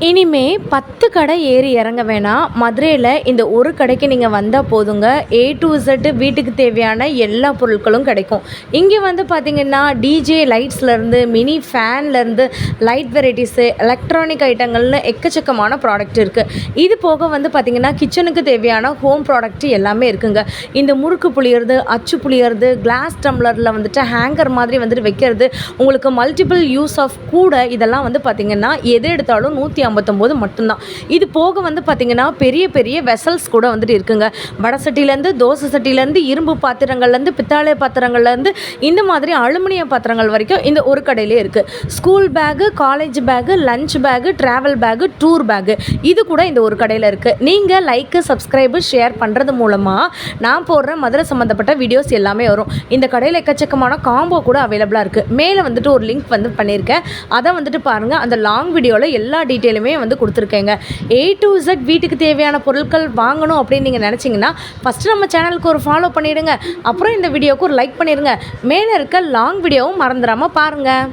இனிமே 10 கடை ஏறி இறங்க வேணாம். மதுரையில இந்த ஒரு கடைக்கு நீங்க வந்தா போதுங்க. ஏ டூ இசட் வீட்டுக்கு தேவையான எல்லா பொருட்களும் கிடைக்கும். இங்கே வந்து பார்த்தீங்கன்னா, டிஜே லைட்ஸ்லேருந்து, மினி ஃபேன்லேருந்து, லைட் வெரைட்டிஸு, எலக்ட்ரானிக் ஐட்டங்கள்னு எக்கச்சக்கமான ப்ராடக்ட் இருக்குது. இது போக வந்து பார்த்தீங்கன்னா, கிச்சனுக்கு தேவையான ஹோம் ப்ராடக்ட் எல்லாமே இருக்குங்க. இந்த முறுக்கு புளியறது, அச்சு புளியறது, கிளாஸ் டம்ளரில் வந்துட்டு ஹேங்கர் மாதிரி வந்துட்டு வைக்கிறது, உங்களுக்கு மல்டிபிள் யூஸ் ஆஃப் கூட இதெல்லாம் வந்து பார்த்தீங்கன்னா, எது எடுத்தாலும் 159 மட்டும்தான். இது போக வந்து பார்த்தீங்கன்னா, பெரிய பெரிய வெசல்ஸ் கூட வந்துட்டு இருக்குங்க. வடை சட்டிலேருந்து, தோசை சட்டிலேருந்து, இரும்பு பாத்திரங்கள்லேருந்து, பித்தாளை பாத்திரங்கள்லேருந்து, இந்த மாதிரி அலுமினிய பாத்திரங்கள் வரைக்கும் இந்த ஒரு கடையிலே இருக்குது. School bag, college bag, lunch bag, travel bag, tour bag, இது கூட இந்த ஒரு கடையில் இருக்குது. நீங்கள் லைக்கு, சப்ஸ்கிரைபு, ஷேர் பண்ணுறது மூலமாக நான் போடுற மதுரை சம்மந்தப்பட்ட வீடியோஸ் எல்லாமே வரும். இந்த கடையில் எக்கச்சக்கமான காம்போ கூட அவைலபிளாக இருக்குது. மேலே வந்துட்டு ஒரு லிங்க் வந்து பண்ணியிருக்கேன். அதை வந்துட்டு பாருங்கள். அந்த லாங் வீடியோவில் எல்லா டீட்டெயிலுமே வந்து கொடுத்துருக்கேங்க. ஏ டு இசட் வீட்டுக்கு தேவையான பொருட்கள் வாங்கணும் அப்படின்னு நீங்கள் நினச்சிங்கன்னா, ஃபஸ்ட்டு நம்ம சேனலுக்கு ஒரு ஃபாலோ பண்ணிவிடுங்க. அப்புறம் இந்த வீடியோவுக்கு ஒரு லைக் பண்ணிடுங்க. மேலே இருக்க லாங் வீடியோவும் மறந்துடாமல் பாருங்கள்.